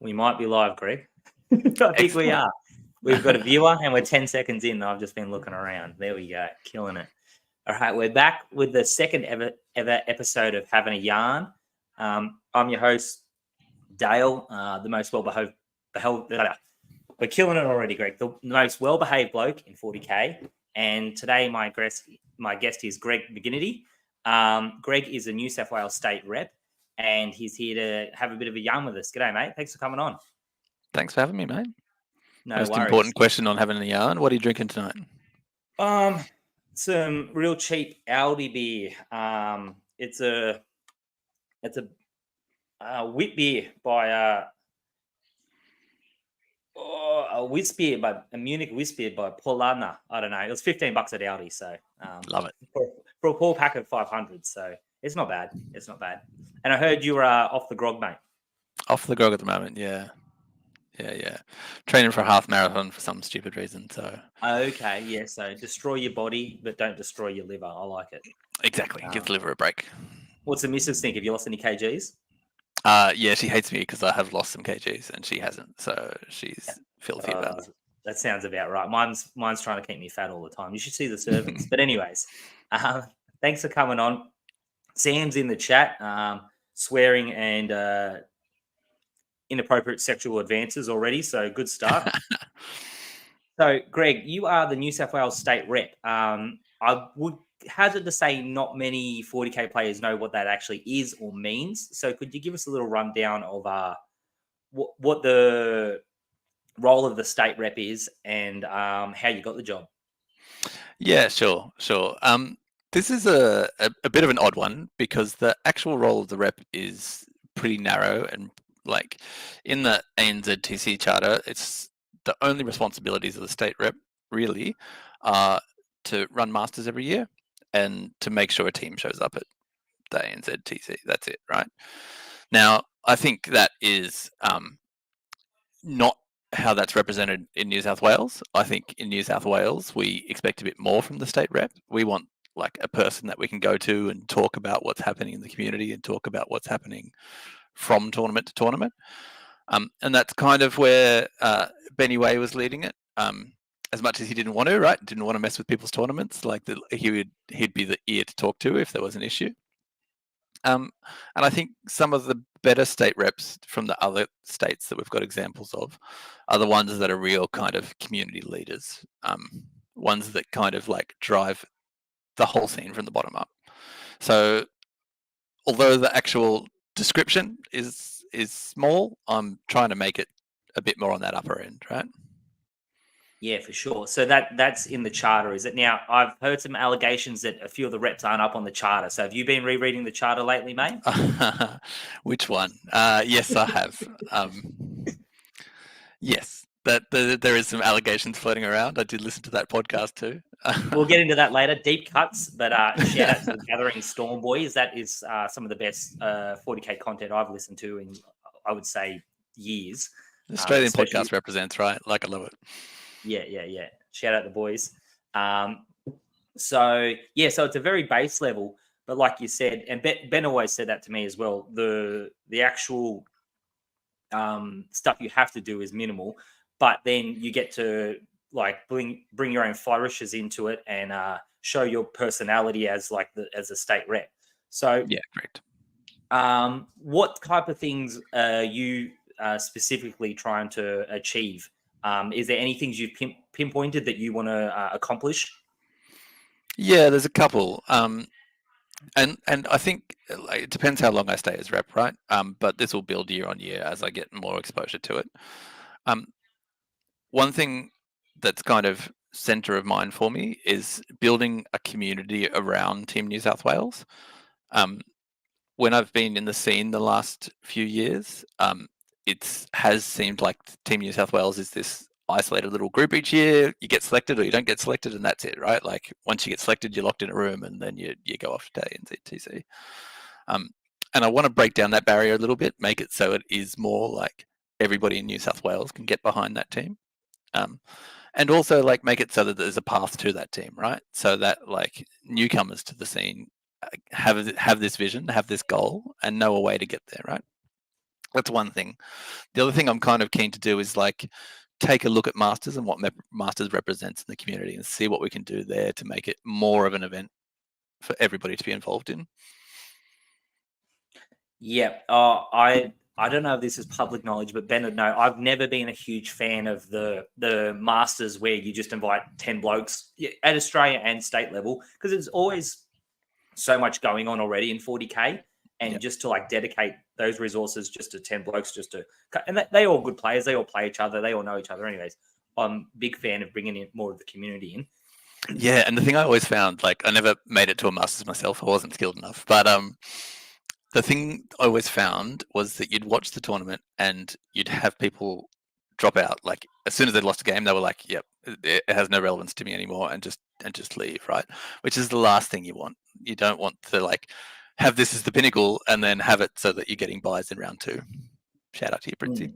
We might be live, Greg. I think we are. We've got a viewer and we're 10 seconds in. I've just been looking around. There we go. Killing it. All right. We're back with the second ever episode of Having a Yarn. I'm your host, Dale, the most well-behaved. We're killing it already, Greg. The most well-behaved bloke in 40K. And today my guest is Greg Maginnity. Greg is a New South Wales state rep. And he's here to have a bit of a yarn with us. G'day, mate. Thanks for coming on. Thanks for having me, mate. No Most worries. important question on having a yarn. What are you drinking tonight? Some real cheap Aldi beer. It's a wheat beer by a whisk beer by a Munich whisk beer by Polana. I don't know. It was $15 at Aldi, so Love it for a poor pack of 500. So it's not bad. It's not bad. And I heard you were off the grog, mate. Off the grog at the moment, yeah. Training for a half marathon for some stupid reason. So okay, yeah. So destroy your body, but don't destroy your liver. I like it. Exactly. Give the liver a break. What's the missus think? Have you lost any kgs? Yeah, she hates me because I have lost some kgs and she hasn't. So she's filthy about it. That sounds about right. Mine's trying to keep me fat all the time. You should see the servants. But anyways, thanks for coming on. Sam's in the chat, swearing and inappropriate sexual advances already. So good start. So, Greg, you are the New South Wales state rep. I would hazard to say not many 40K players know what that actually is or means. So could you give us a little rundown of what the role of the state rep is and how you got the job? Yeah, sure. This is a bit of an odd one because the actual role of the rep is pretty narrow, and like in the ANZTC charter, it's the only responsibilities of the state rep really are to run masters every year and to make sure a team shows up at the ANZTC. That's it, right? Now, I think that is not how that's represented in New South Wales. I think in New South Wales, we expect a bit more from the state rep. We want like a person that we can go to and talk about what's happening in the community and talk about what's happening from tournament to tournament. And that's kind of where Benny Way was leading it. As much as he didn't want to, right? Didn't want to mess with people's tournaments. Like he'd be the ear to talk to if there was an issue. And I think some of the better state reps from the other states that we've got examples of are the ones that are real kind of community leaders, ones that kind of like drive the whole scene from the bottom up. So although the actual description is small, I'm trying to make it a bit more on that upper end, right? Yeah, for sure. So that's in the charter, is it? Now, I've heard some allegations that a few of the reps aren't up on the charter. So have you been rereading the charter lately, mate? Which one? Yes, I have. Yes, there is some allegations floating around. I did listen to that podcast too. We'll get into that later. Deep cuts, but shout out to the Gathering Storm Boys. That is some of the best 40K content I've listened to in, I would say, years. The Australian podcast represents, right? Like, I love it. Yeah. Shout out the boys. So it's a very base level, but like you said, and Ben always said that to me as well, the actual stuff you have to do is minimal, but then you get to like bring your own flourishes into it and show your personality as a state rep. So yeah, correct. What type of things are you specifically trying to achieve? Is there any things you've pinpointed that you want to accomplish? Yeah, there's a couple. And I think it depends how long I stay as rep, right? But this will build year on year as I get more exposure to it. One thing that's kind of center of mind for me is building a community around Team New South Wales. When I've been in the scene the last few years, it has seemed like Team New South Wales is this isolated little group each year. You get selected or you don't get selected, and that's it, right? Like once you get selected, you're locked in a room, and then you go off to ANZTC. And I want to break down that barrier a little bit, make it so it is more like everybody in New South Wales can get behind that team. And also like make it so that there's a path to that team, right? So that like newcomers to the scene have this vision, have this goal, and know a way to get there, right? That's one thing. The other thing I'm kind of keen to do is like take a look at Masters and what Masters represents in the community and see what we can do there to make it more of an event for everybody to be involved in. Yeah, I don't know if this is public knowledge, but Bennett, no, I've never been a huge fan of the Masters where you just invite 10 blokes at Australia and state level, because it's always so much going on already in 40K, and Yep. just to like dedicate those resources just to 10 blokes, just to, and they all good players, they all play each other, they all know each other anyways. I'm a big fan of bringing in more of the community in. Yeah, and the thing I always found, like I never made it to a Masters myself, I wasn't skilled enough, but the thing I always found was that you'd watch the tournament and you'd have people drop out. Like as soon as they lost a game, they were like, "Yep, it has no relevance to me anymore," and just leave. Right, which is the last thing you want. You don't want to like have this as the pinnacle and then have it so that you're getting buys in round 2. Shout out to you, Princey.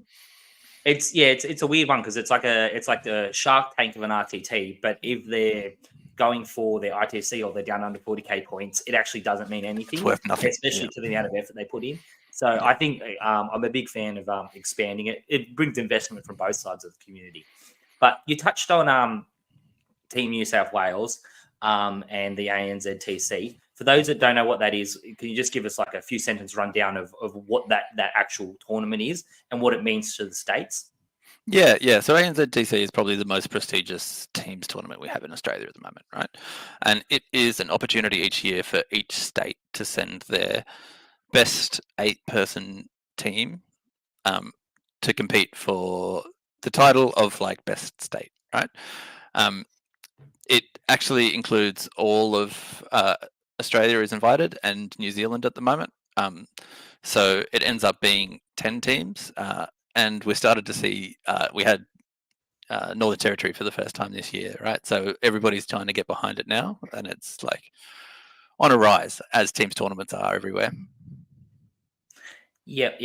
It's a weird one because it's like the Shark Tank of an RTT, but if they're going for their ITC or they're down under 40K points, it actually doesn't mean anything. It's worth nothing, especially to the amount of effort they put in. So Yeah. I think I'm a big fan of expanding it. It brings investment from both sides of the community. But you touched on Team New South Wales and the ANZTC. For those that don't know what that is, can you just give us like a few sentence rundown of what that actual tournament is and what it means to the states? Yeah. So ANZTC is probably the most prestigious teams tournament we have in Australia at the moment, right? And it is an opportunity each year for each state to send their best 8-person team to compete for the title of like best state, right? It actually includes all of Australia is invited and New Zealand at the moment. So it ends up being 10 teams, and we started to see we had Northern Territory for the first time this year, right? So everybody's trying to get behind it now, and it's like on a rise as teams tournaments are everywhere. Yep.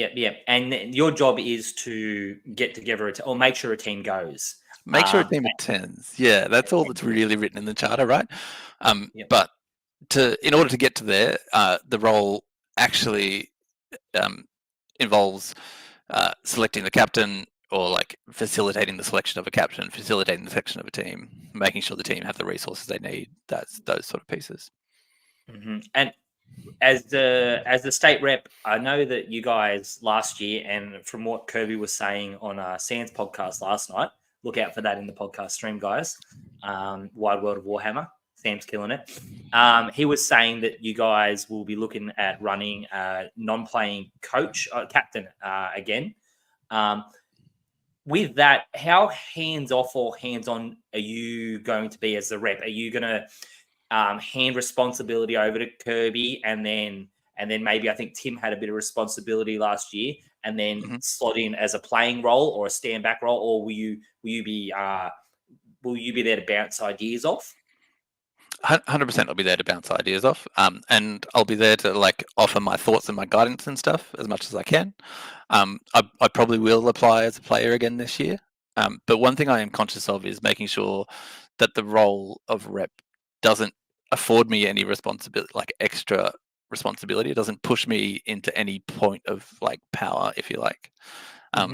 And your job is to get together or make sure a team goes. Make sure a team attends. Yeah, that's all that's really written in the charter, right? But in order to get to there, the role actually involves selecting the captain or like facilitating the selection of a captain, facilitating the selection of a team, making sure the team have the resources they need. That's those sort of pieces. Mm-hmm. And as the state rep, I know that you guys last year, and from what Kirby was saying on Sam's podcast last night, look out for that in the podcast stream, guys. Wide World of Warhammer, Sam's killing it. He was saying that you guys will be looking at running a non-playing coach, captain again. With that, how hands-off or hands-on are you going to be as the rep? Are you going to hand responsibility over to Kirby, and then maybe I think Tim had a bit of responsibility last year, and then slot in as a playing role or a stand back role, or will you be there to bounce ideas off? 100% I'll be there to bounce ideas off, and I'll be there to like offer my thoughts and my guidance and stuff as much as I can. I probably will apply as a player again this year, but one thing I am conscious of is making sure that the role of rep doesn't afford me any responsibility, like extra responsibility. It doesn't push me into any point of like power, if you like.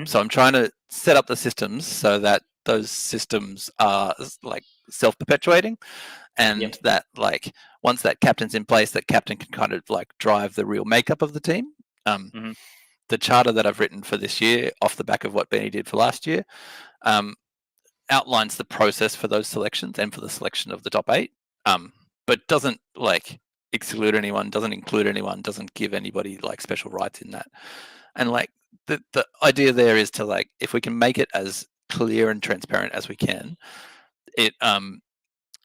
So I'm trying to set up the systems so that those systems are like self-perpetuating, and that like once that captain's in place, that captain can kind of like drive the real makeup of the team. The charter that I've written for this year, off the back of what Benny did for last year, outlines the process for those selections and for the selection of the top 8, but doesn't like exclude anyone, doesn't include anyone, doesn't give anybody like special rights in that. And like the idea there is to like, if we can make it as clear and transparent as we can, it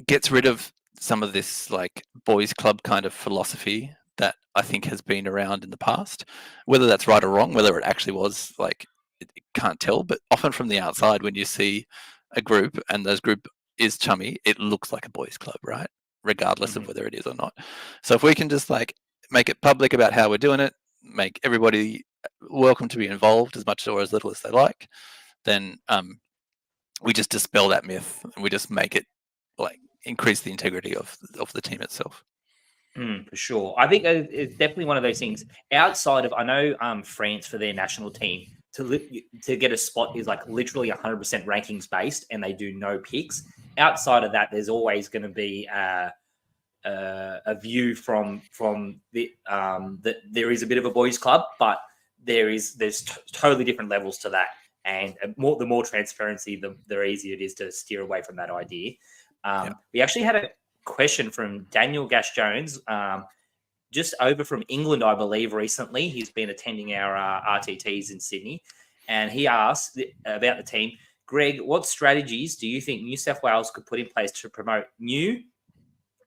gets rid of some of this like boys club kind of philosophy that I think has been around in the past. Whether that's right or wrong, whether it actually was, like, it can't tell, but often from the outside when you see a group and those group is chummy, it looks like a boys club, right? Regardless of whether it is or not. So if we can just like make it public about how we're doing it, make everybody welcome to be involved as much or as little as they like, then we just dispel that myth and we just make it like increase the integrity of the team itself. For sure. I think it's definitely one of those things. Outside of, I know France for their national team, to get a spot is like literally 100% rankings based, and they do no picks. Outside of that, there's always going to be a view from the that there is a bit of a boys' club, but there's totally different levels to that, and the more transparency, the easier it is to steer away from that idea. We actually had a question from Daniel Gash Jones, just over from England, I believe, recently. He's been attending our RTTs in Sydney, and he asked about the team. Greg, what strategies do you think New South Wales could put in place to promote new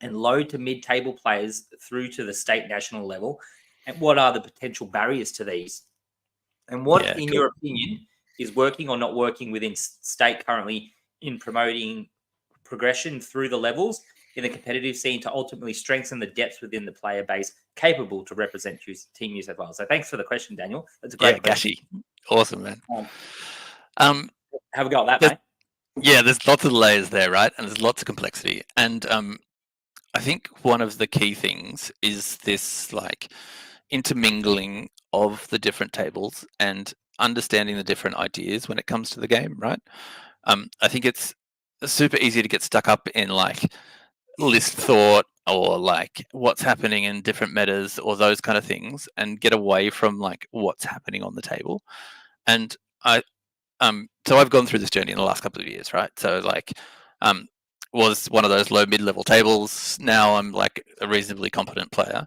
and low to mid-table players through to the state national level? And what are the potential barriers to these? And what, in your opinion, is working or not working within state currently in promoting progression through the levels in the competitive scene to ultimately strengthen the depth within the player base capable to represent Team New South Wales? So thanks for the question, Daniel. That's a great question. Gashy. Awesome, man. Have a go at that, mate. Yeah, there's lots of layers there, right? And there's lots of complexity. And I think one of the key things is this like intermingling of the different tables and understanding the different ideas when it comes to the game, right? I think it's super easy to get stuck up in like list thought or like what's happening in different metas or those kind of things and get away from like what's happening on the table. And so I've gone through this journey in the last couple of years, right? So like was one of those low mid-level tables. Now I'm like a reasonably competent player,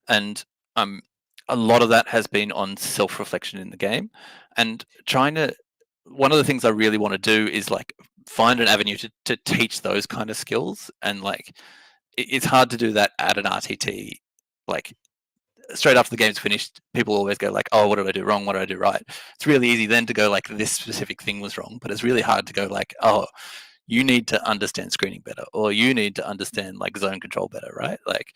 and a lot of that has been on self-reflection in the game and trying to. One of the things I really want to do is like find an avenue to teach those kind of skills, and like it's hard to do that at an RTT. Like straight after the game's finished, people always go like, "Oh, what did I do wrong? What did I do right?" It's really easy then to go like, "This specific thing was wrong," but it's really hard to go like, "Oh, you need to understand screening better, or you need to understand like zone control better," right? Like,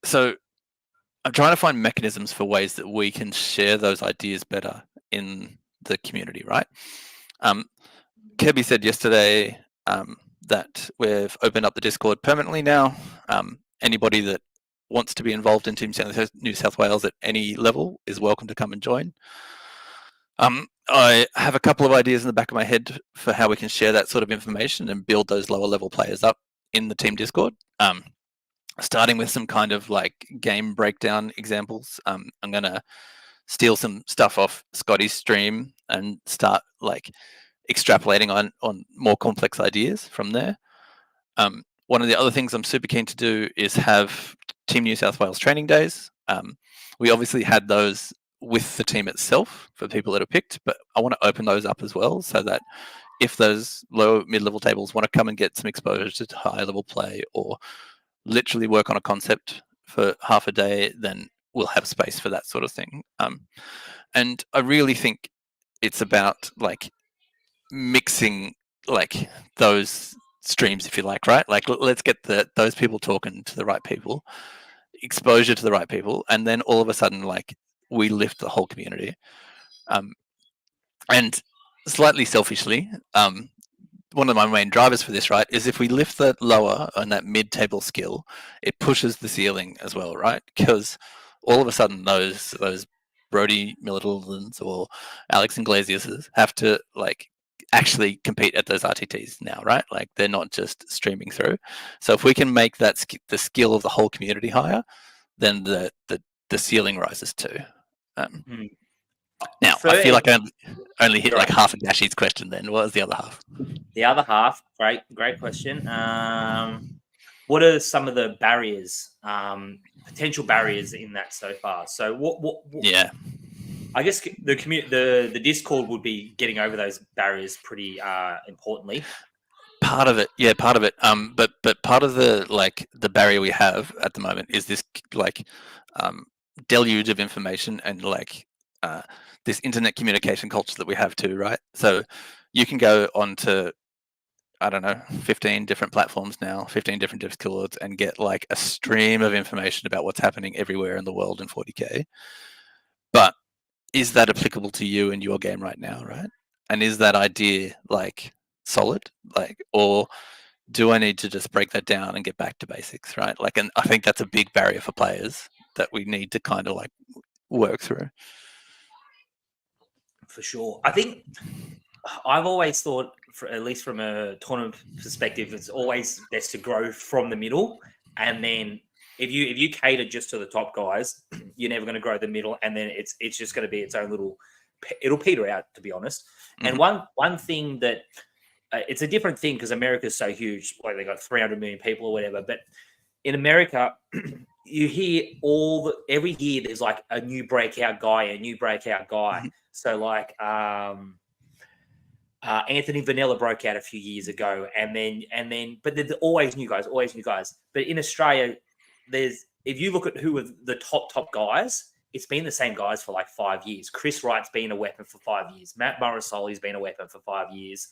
so I'm trying to find mechanisms for ways that we can share those ideas better in the community, right? Kirby said yesterday that we've opened up the Discord permanently now. Anybody that wants to be involved in Team New South Wales at any level is welcome to come and join. I have a couple of ideas in the back of my head for how we can share that sort of information and build those lower level players up in the team Discord. Starting with some kind of like game breakdown examples. I'm going to steal some stuff off Scotty's stream and start like extrapolating on more complex ideas from there. One of the other things I'm super keen to do is have Team New South Wales training days. We obviously had those with the team itself for people that are picked, but I want to open those up as well so that if those low mid-level tables want to come and get some exposure to high level play or literally work on a concept for half a day, then we'll have space for that sort of thing. And I really think it's about like mixing like those streams, if you like, right? Like let's get those people talking to the right people, exposure to the right people, and then all of a sudden like we lift the whole community. And slightly selfishly, one of my main drivers for this, right, is if we lift that lower on that mid-table skill, it pushes the ceiling as well, right? Because all of a sudden those Brody Militons or Alex Iglesias have to like actually compete at those RTTs now, right? Like they're not just streaming through. So if we can make that the skill of the whole community higher, then the ceiling rises too. Now, I feel like I only hit like half of Gashy's question then. What was the other half? The other half, great question. What are some of the barriers, potential barriers in that so far? So what yeah. I guess the Discord would be getting over those barriers pretty importantly. Part of it. But part of the barrier we have at the moment is this like deluge of information and like this internet communication culture that we have too, right? So you can go onto, I don't know, 15 different platforms now, 15 different Discords, and get like a stream of information about what's happening everywhere in the world in 40K. But is that applicable to you and your game right now, right? And is that idea like solid? Like, or do I need to just break that down and get back to basics, right? Like, and I think that's a big barrier for players that we need to kind of like work through. For sure. I think I've always thought, at least from a tournament perspective, it's always best to grow from the middle, and then if you cater just to the top guys, you're never going to grow the middle, and then it's just going to be its own little. It'll peter out, to be honest. And one thing that it's a different thing because America's so huge, like they got 300 million people or whatever. But in America, you hear every year there's like a new breakout guy. So like Anthony Vanilla broke out a few years ago, and then, but there's always new guys. But in Australia, if you look at who are the top guys, it's been the same guys for like 5 years. Chris Wright's been a weapon for 5 years. Matt Morrisoli's been a weapon for 5 years.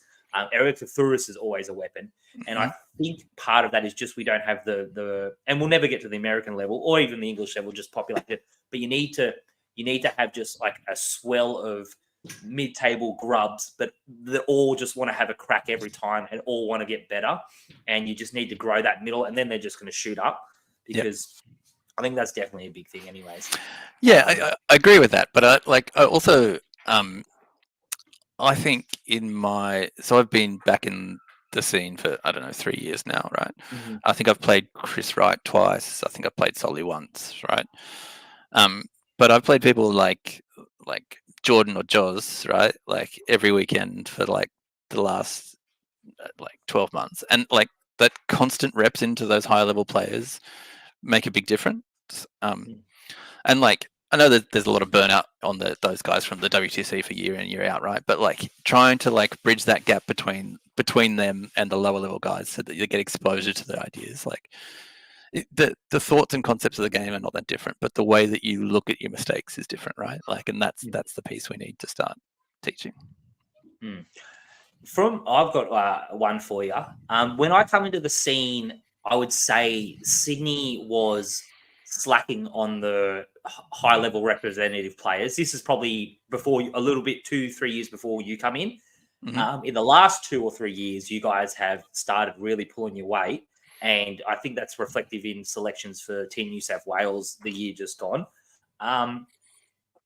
Eric Thuris is always a weapon. And I think part of that is just we don't have and we'll never get to the American level or even the English level just populated. But you need to have just like a swell of mid-table grubs, but they all just want to have a crack every time and all want to get better. And you just need to grow that middle, and then they're just going to shoot up because I think that's definitely a big thing anyways. Yeah, I agree with that. But I also I think so I've been back in the scene for, I don't know, 3 years now, right? I think I've played Chris Wright twice. I think I've played Solly once, right? But I've played people like Jordan or Joz, right? Like every weekend for like the last like 12 months. And like that constant reps into those higher level players make a big difference. And like, I know that there's a lot of burnout on those guys from the WTC for year in, year out, right? But like trying to like bridge that gap between them and the lower level guys so that you get exposure to their ideas. Like the thoughts and concepts of the game are not that different, but the way that you look at your mistakes is different, right? Like, and that's the piece we need to start teaching. I've got one for you. When I come into the scene, I would say Sydney was slacking on the high level representative players. This is probably before a little bit 2-3 years before you come in. In the last 2 or 3 years, you guys have started really pulling your weight, and I think that's reflective in selections for Team New South Wales the year just gone. And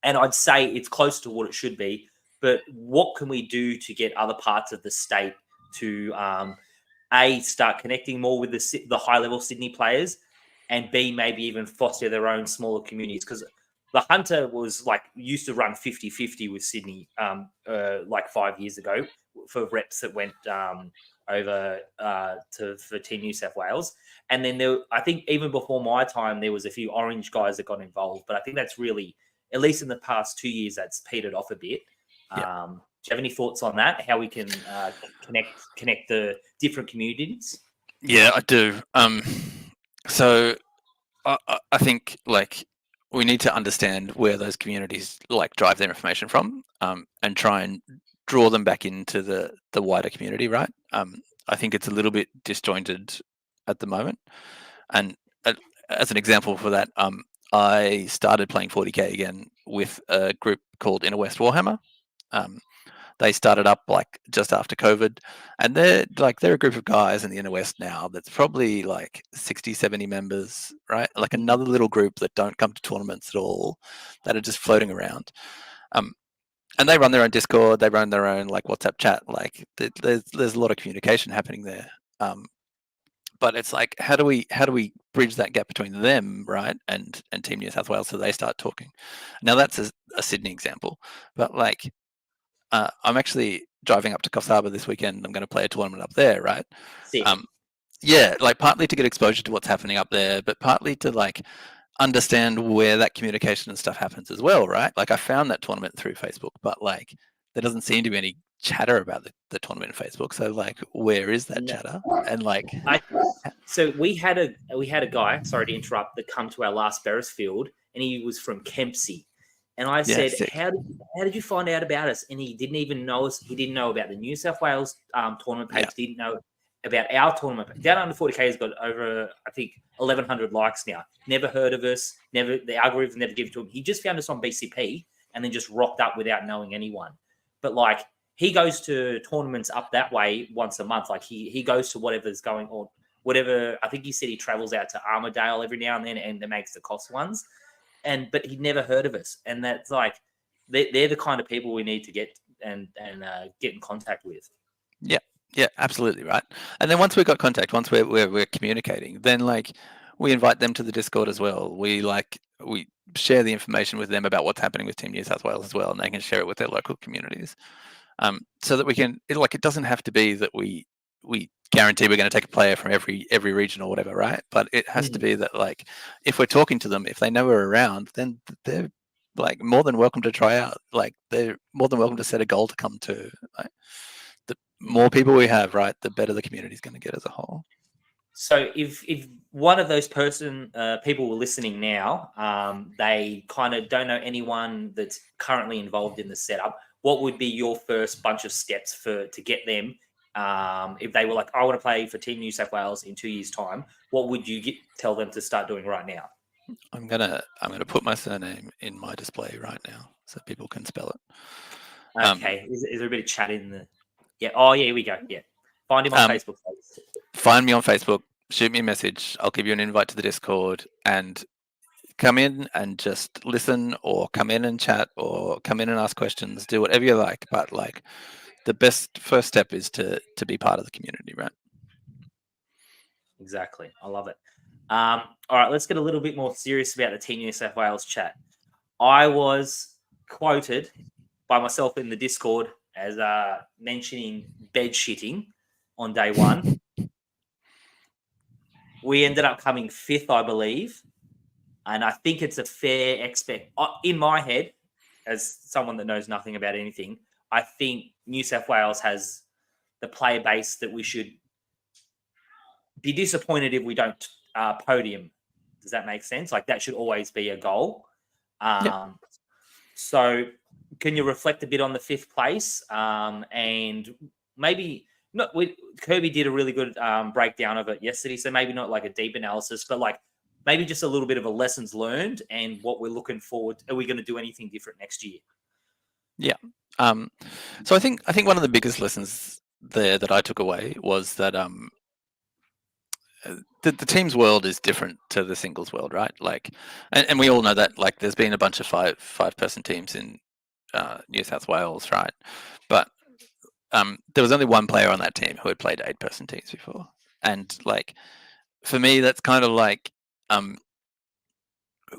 I'd say it's close to what it should be. But what can we do to get other parts of the state to start connecting more with the high level Sydney players, and B, maybe even foster their own smaller communities? Because the Hunter was like used to run 50-50 with Sydney like 5 years ago for reps that went over for Team New South Wales. And then I think even before my time, there was a few Orange guys that got involved. But I think that's really, at least in the past 2 years, that's petered off a bit. Do you have any thoughts on that? How we can connect the different communities? Yeah, I do. So I think like we need to understand where those communities like drive their information from, and try and draw them back into the wider community, right? I think it's a little bit disjointed at the moment. And as an example for that, I started playing 40k again with a group called Inner West Warhammer. They started up like just after COVID, and they're a group of guys in the Inner West now that's probably like 60-70 members, right? Like another little group that don't come to tournaments at all, that are just floating around. And they run their own Discord, they run their own like WhatsApp chat. Like there's a lot of communication happening there. But it's like, how do we bridge that gap between them, right, and Team New South Wales so they start talking? Now that's a Sydney example, but like I'm actually driving up to Coffs Harbour this weekend. I'm going to play a tournament up there, right? Yeah, like partly to get exposure to what's happening up there, but partly to like understand where that communication and stuff happens as well, right? Like I found that tournament through Facebook, but like there doesn't seem to be any chatter about the tournament in Facebook. So like, where is that chatter? And like, so we had a guy, sorry to interrupt, that come to our last Beresfield, and he was from Kempsey. And I said, how did you find out about us? And he didn't even know us. He didn't know about the New South Wales tournament page. Didn't know about our tournament page. Down Under 40K has got over, I think, 1,100 likes now. Never heard of us. The algorithm never gave it to him. He just found us on BCP and then just rocked up without knowing anyone. But like, he goes to tournaments up that way once a month. Like he goes to whatever's going on, whatever. I think he said he travels out to Armidale every now and then and makes the cost ones. But he'd never heard of us. And that's like, they're the kind of people we need to get and get in contact with. Yeah, absolutely right. And then once we've got contact, once we're communicating, then like we invite them to the Discord as well. We share the information with them about what's happening with Team New South Wales as well, and they can share it with their local communities. So that we can, it doesn't have to be that we guarantee we're going to take a player from every region or whatever, right? But it has to be that like if we're talking to them, if they know we're around, then they're like more than welcome to try out. Like they're more than welcome to set a goal to come to. Like, the more people we have, right, the better the community is going to get as a whole. So if one of those people were listening now, they kind of don't know anyone that's currently involved in the setup, what would be your first bunch of steps to get them? If they were like, I want to play for Team New South Wales in 2 years' time, what would you tell them to start doing right now? I'm gonna put my surname in my display right now so people can spell it. Okay. Is there a bit of chat in the? Yeah. Oh, yeah. Here we go. Yeah. Find him on Facebook. Please. Find me on Facebook. Shoot me a message. I'll give you an invite to the Discord and come in and just listen, or come in and chat, or come in and ask questions. Do whatever you like. But like, the best first step is to be part of the community, right? Exactly. I love it. All right, let's get a little bit more serious about the Team New South Wales chat. I was quoted by myself in the Discord as mentioning bed shitting on day one. We ended up coming 5th, I believe. And I think it's a fair in my head, as someone that knows nothing about anything, I think New South Wales has the player base that we should be disappointed if we don't podium. Does that make sense? Like that should always be a goal. So can you reflect a bit on the 5th place? And maybe Kirby did a really good breakdown of it yesterday. So maybe not like a deep analysis, but like maybe just a little bit of a lessons learned and what we're looking forward. Are we going to do anything different next year? Yeah. So I think one of the biggest lessons there that I took away was that the team's world is different to the singles world, right? Like, and we all know that. Like, there's been a bunch of five-person teams in New South Wales, right? But there was only one player on that team who had played 8-person teams before, and like, for me, that's kind of like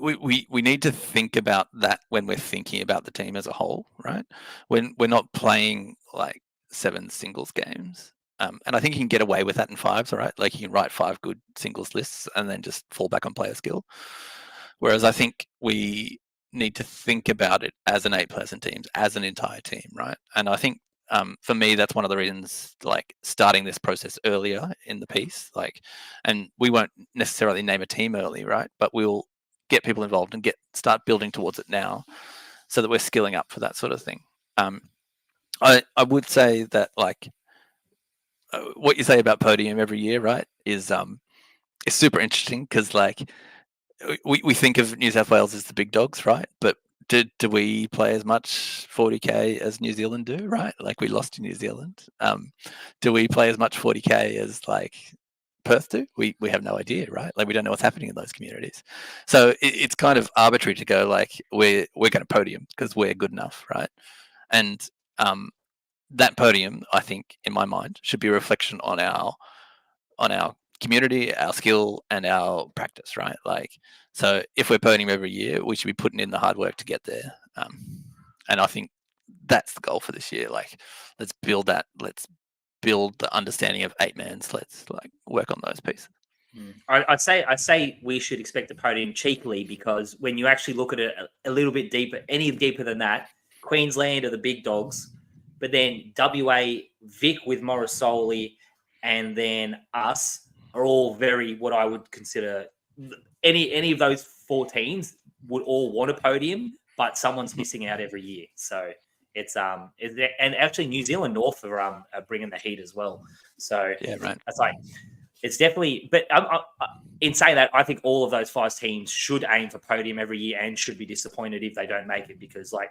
we need to think about that when we're thinking about the team as a whole, right? When we're not playing like 7 singles games. And I think you can get away with that in 5s, all right? Like you can write 5 good singles lists and then just fall back on player skill. Whereas I think we need to think about it as an 8-person team, as an entire team, right? And I think for me, that's one of the reasons, like starting this process earlier in the piece, like, and we won't necessarily name a team early, right? But we'll get people involved and start building towards it now, so that we're skilling up for that sort of thing. I would say that like what you say about podium every year, right, is super interesting, because like we think of New South Wales as the big dogs, right? But do we play as much 40k as New Zealand do, right? Like we lost to New Zealand. Do we play as much 40k as like Perth do? We have no idea, right? Like we don't know what's happening in those communities. So it's kind of arbitrary to go like we're going to podium because we're good enough, right? And that podium, I think, in my mind, should be a reflection on our community, our skill, and our practice, right? Like, so if we're podium every year, we should be putting in the hard work to get there. And I think that's the goal for this year. Like, let's build that. Let's build the understanding of 8-mans. Let's like work on those pieces. I'd say we should expect the podium cheekily, because when you actually look at it a little bit deeper, any deeper than that, Queensland are the big dogs, but then WA, Vic with Morrisoli, and then us are all very, what I would consider, any of those 4 teams would all want a podium, but someone's missing out every year. So it's and actually New Zealand North are bringing the heat as well. So yeah, right. That's like, it's definitely, but in saying that, I think all of those 5 teams should aim for podium every year and should be disappointed if they don't make it, because like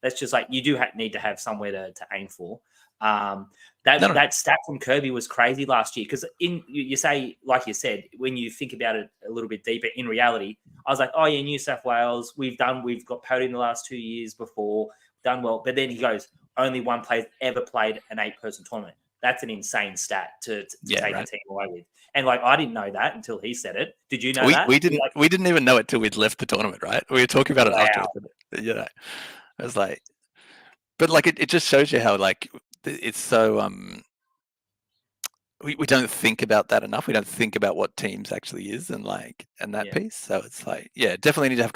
That's just like you do need to have somewhere to aim for. No. That stat from Kirby was crazy last year because you say, like you said, when you think about it a little bit deeper, in reality, I was like, oh yeah, New South Wales, we've got podium the last 2 years before, done well. But then he goes, only one player's ever played an 8-person tournament. That's an insane stat to take a team away with. And like I didn't know that until he said it. Did you know that? We didn't even know it till we'd left the tournament, right? We were talking about it afterwards. You know, I was like, but like it just shows you how like it's so we don't think about that enough. We don't think about what teams actually is and that piece. So it's like, yeah, definitely need to have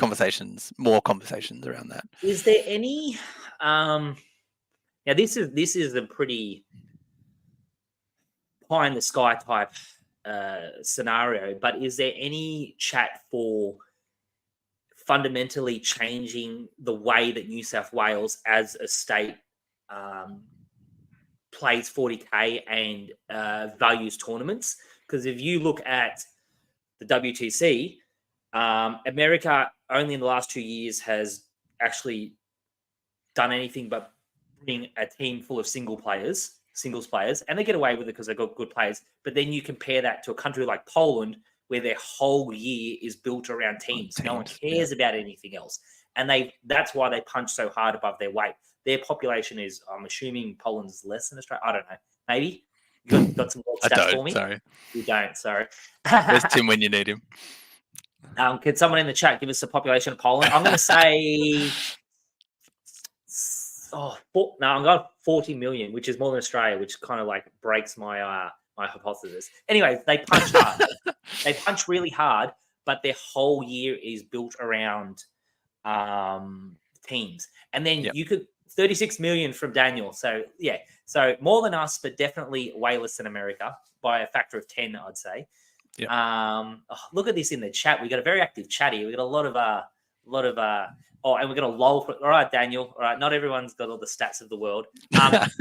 more conversations around that. Is there any now this is a pretty pie in the sky type scenario, but is there any chat for fundamentally changing the way that New South Wales as a state plays 40K and values tournaments? Because if you look at the WTC, America only in the last 2 years has actually done anything but bring a team full of singles players, and they get away with it because they've got good players. But then you compare that to a country like Poland, where their whole year is built around teams. No one cares about anything else. And that's why they punch so hard above their weight. Their population is, I'm assuming Poland's less than Australia. I don't know. Maybe. You got some more stats for me? Sorry. You don't, sorry. Where's Tim when you need him? Can someone in the chat give us the population of Poland? I'm going to say... I'm got 40 million, which is more than Australia, which kind of like breaks my my hypothesis. Anyway, they punch hard. They punch really hard, but their whole year is built around teams. And then you could 36 million from Daniel. So yeah, so more than us, but definitely way less than America by a factor of 10, I'd say. Yeah. Look at this in the chat. We got a very active chat here. We got a lot of and we're going to lol. All right, Daniel. All right, not everyone's got all the stats of the world. Back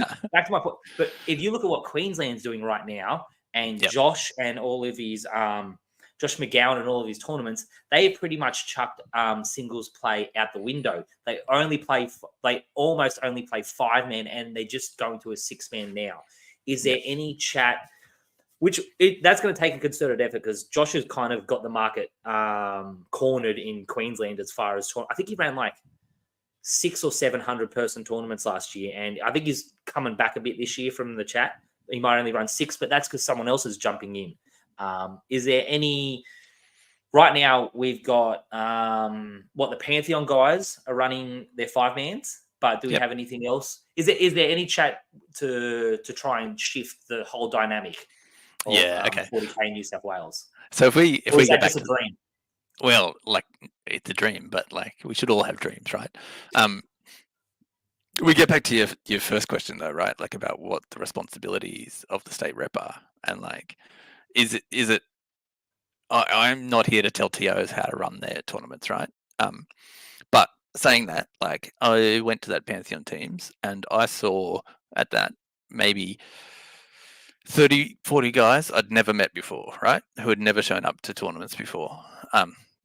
to my point. But if you look at what Queensland's doing right now, and Josh and all of his Josh McGowan and all of his tournaments, they pretty much chucked singles play out the window. They almost only play 5-man, and they're just going to a 6-man now. Is there any chat? That's going to take a concerted effort because Josh has kind of got the market cornered in Queensland as far as I think he ran like 600 or 700 person tournaments last year, and I think he's coming back a bit this year from the chat. He might only run 6, but that's because someone else is jumping in. Is there any? Right now, we've got the Pantheon guys are running their 5-mans, but do we have anything else? Is there any chat to try and shift the whole dynamic? Of, 40K New South Wales. So if we get back to a dream, well, like it's a dream, but like we should all have dreams, right? We get back to your first question though, right? Like about what the responsibilities of the state rep are, and like, is it? I'm not here to tell TOs how to run their tournaments, right? But saying that, like, I went to that Pantheon teams and I saw at that maybe 30, 40 guys I'd never met before, right? Who had never shown up to tournaments before,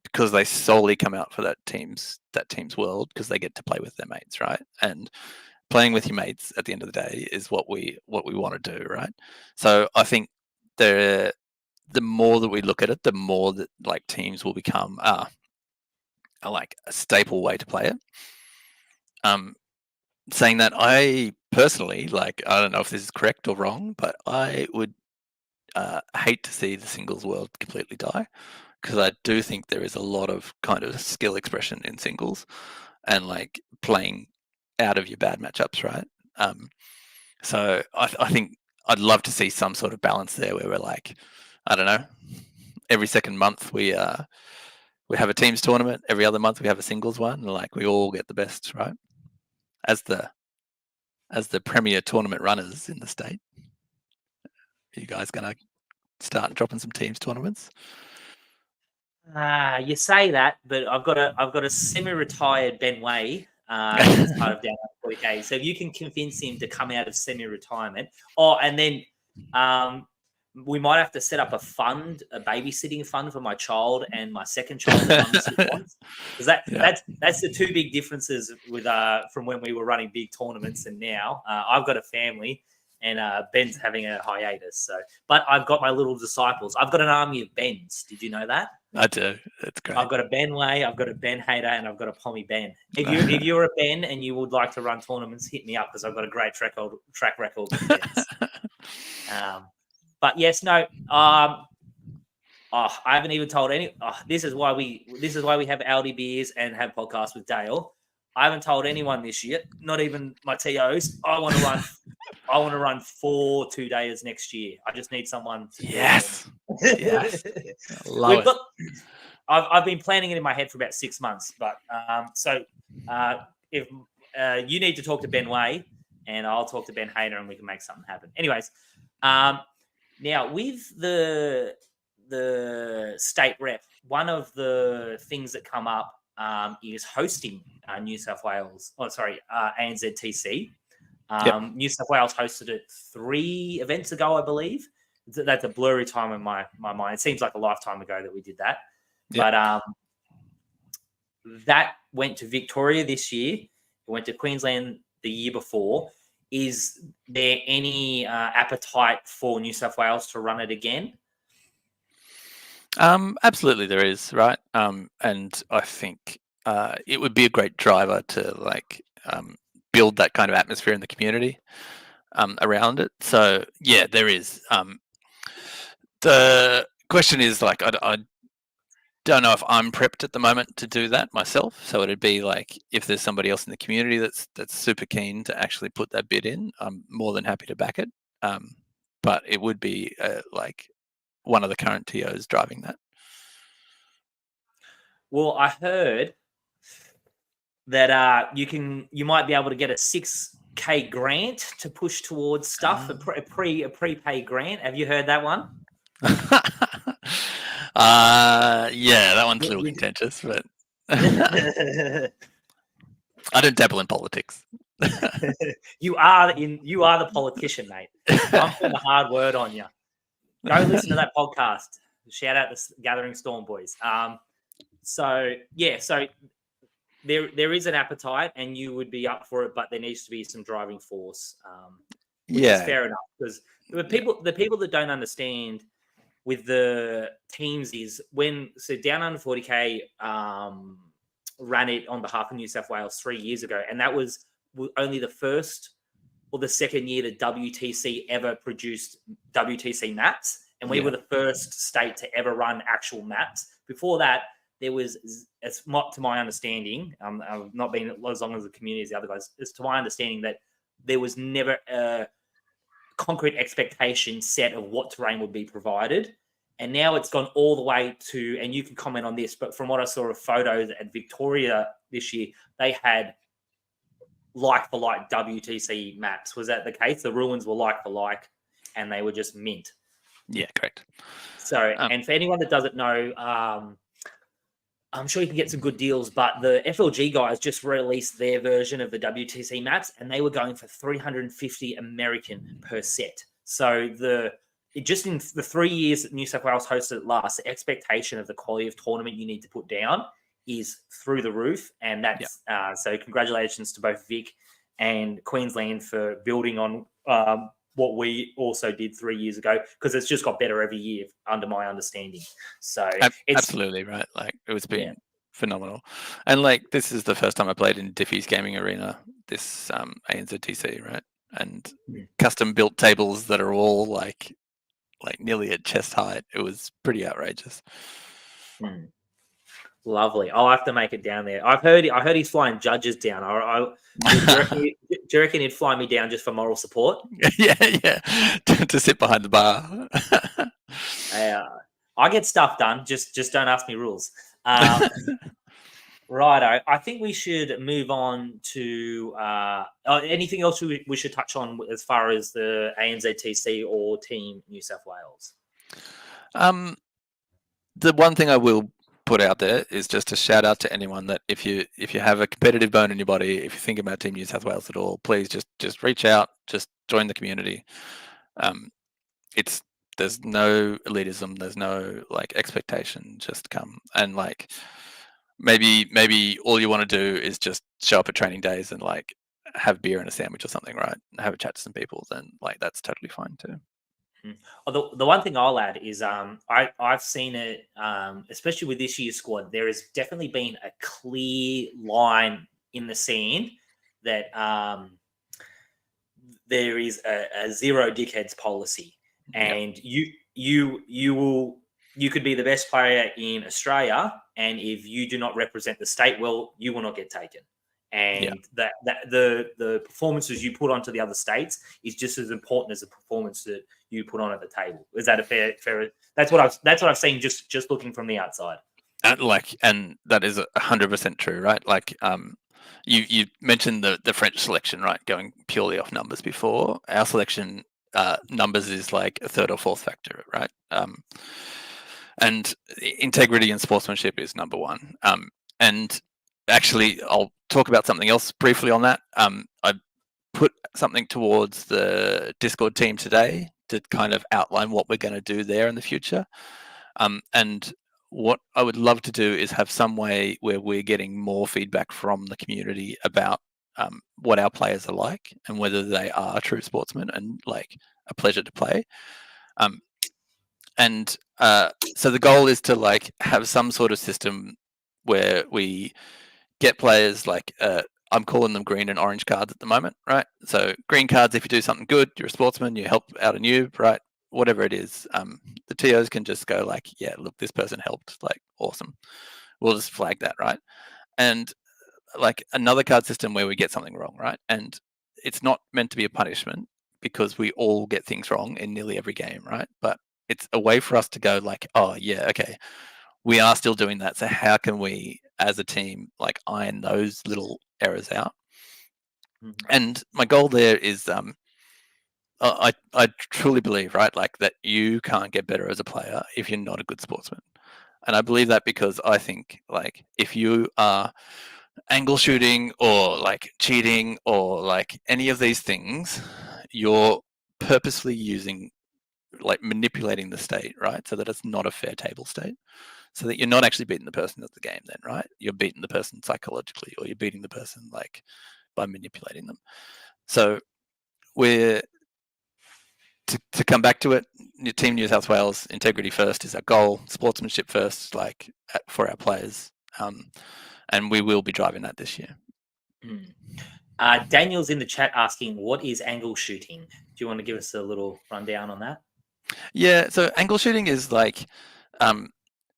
because they solely come out for that team's world because they get to play with their mates, right? And playing with your mates at the end of the day is what we want to do, right? So I think the more that we look at it, the more that like teams will become like a staple way to play it. Saying that, I personally, like, I don't know if this is correct or wrong, but I would hate to see the singles world completely die, because I do think there is a lot of kind of skill expression in singles and like playing out of your bad matchups, right? So I think I'd love to see some sort of balance there where we're like, I don't know, every second month we have a teams tournament, every other month we have a singles one, and like we all get the best, right? As the premier tournament runners in the state, are you guys going to start dropping some teams tournaments? You say that, but I've got a semi-retired Ben Way as part of Down 40K. So if you can convince him to come out of semi-retirement, and then we might have to set up a fund, a babysitting fund for my child and my second child that mum wants, because that's the two big differences with from when we were running big tournaments and now. I've got a family, and Ben's having a hiatus. So, but I've got my little disciples. I've got an army of Bens. Did you know that? I do. That's great. I've got a Ben Way, I've got a Ben Hater, and I've got a Pommy Ben. If you're a Ben and you would like to run tournaments, hit me up, because I've got a great track record with Bens. But yes, no. I haven't even told any. This is why we have Aldi beers and have podcasts with Dale. I haven't told anyone this year, not even my TOs. I want to run 4 2-dayers next year. I just need someone to yes. Love it. I've been planning it in my head for about 6 months, but if you need to talk to Ben Way, and I'll talk to Ben Hayner, and we can make something happen. Anyways, now with the state rep, one of the things that come up is hosting New South Wales. ANZTC. New South Wales hosted it 3 events ago, I believe. That's a blurry time in my mind. It seems like a lifetime ago that we did that. Yep. But that went to Victoria this year. It went to Queensland the year before. Is there any appetite for New South Wales to run it again? Absolutely, there is, right? And I think it would be a great driver to build that kind of atmosphere in the community around it. So yeah, there is. The question is I don't know if I'm prepped at the moment to do that myself. So it'd be if there's somebody else in the community that's super keen to actually put that bid in, I'm more than happy to back it. But it would be one of the current TOs driving that. Well, I heard that you might be able to get a 6K grant to push towards stuff, a prepaid grant. Have you heard that one? Yeah, that one's a little contentious, but I don't dabble in politics. You are the politician, mate. I'm putting a hard word on you. Go listen to that podcast. Shout out the Gathering Storm boys. So there is an appetite, and you would be up for it, but there needs to be some driving force. Which is fair enough, because the people that don't understand with the teams is Down Under 40K ran it on behalf of New South Wales 3 years ago, and that was only the first or the second year that WTC ever produced WTC maps, and we were the first state to ever run actual maps. Before that, there was, to my understanding, I've not been as long as the community as the other guys, it's to my understanding that there was never a concrete expectation set of what terrain would be provided. And now it's gone all the way to, and you can comment on this, but from what I saw of photos at Victoria this year, they had like for like WTC maps. Was that the case? The ruins were like for like, and they were just mint. Yeah, correct. So, and for anyone that doesn't know, I'm sure you can get some good deals, but the FLG guys just released their version of the WTC maps, and they were going for $350 American per set. So just in the 3 years that New South Wales hosted it last, the expectation of the quality of tournament you need to put down is through the roof. And that's so congratulations to both Vic and Queensland for building on what we also did 3 years ago, because it's just got better every year under my understanding. So it's absolutely right. It was been phenomenal. And this is the first time I played in Diffie's gaming arena, this ANZTC, right? And custom built tables that are all like nearly at chest height. It was pretty outrageous. Lovely. I'll have to make it down there. I heard he's flying judges down. Do you reckon he'd fly me down just for moral support? Yeah. to sit behind the bar. I get stuff done. Just don't ask me rules. Righto. I think we should move on to anything else we should touch on as far as the ANZTC or Team New South Wales. The one thing I will put out there is just a shout out to anyone that if you have a competitive bone in your body, if you think about Team New South Wales at all, please just reach out, just join the community. It's there's no elitism, there's no like expectation. Just come and like maybe all you want to do is just show up at training days and like have beer and a sandwich or something, right? Have a chat to some people, then like that's totally fine too. The one thing I'll add is I've seen it, especially with this year's squad. There has definitely been a clear line in the sand that there is a zero dickheads policy, and you could be the best player in Australia, and if you do not represent the state well, you will not get taken. And that the performances you put onto the other states is just as important as the performance that you put on at the table. Is that a fair? That's what I've seen just looking from the outside. And that is 100% true, right? Like, you mentioned the French selection, right? Going purely off numbers before. Our selection numbers is like a third or fourth factor, right? And integrity and sportsmanship is number one. And actually, I'll talk about something else briefly on that. I put something towards the Discord team today to kind of outline what we're going to do there in the future. And what I would love to do is have some way where we're getting more feedback from the community about what our players are like and whether they are true sportsmen and like a pleasure to play. So the goal is to like have some sort of system where we get players like I'm calling them green and orange cards at the moment, right? So green cards, if you do something good, you're a sportsman, you help out a noob, right? Whatever it is, the TOs can just go like, yeah, look, this person helped, like, awesome. We'll just flag that, right? And like another card system where we get something wrong, right? And it's not meant to be a punishment because we all get things wrong in nearly every game, right? But it's a way for us to go like, oh yeah, okay, we are still doing that. So how can we, as a team, like iron those little errors out? And my goal there is, I truly believe, right, like that you can't get better as a player if you're not a good sportsman. And I believe that because I think like if you are angle shooting or like cheating or like any of these things, you're purposely using like manipulating the state, right? So that it's not a fair table state. So that you're not actually beating the person at the game then, right? You're beating the person psychologically or you're beating the person like by manipulating them. So we're to come back to it, Team New South Wales, integrity first is our goal, sportsmanship first, like for our players. And we will be driving that this year. Daniel's in the chat asking, what is angle shooting? Do you want to give us a little rundown on that? Yeah, so angle shooting is like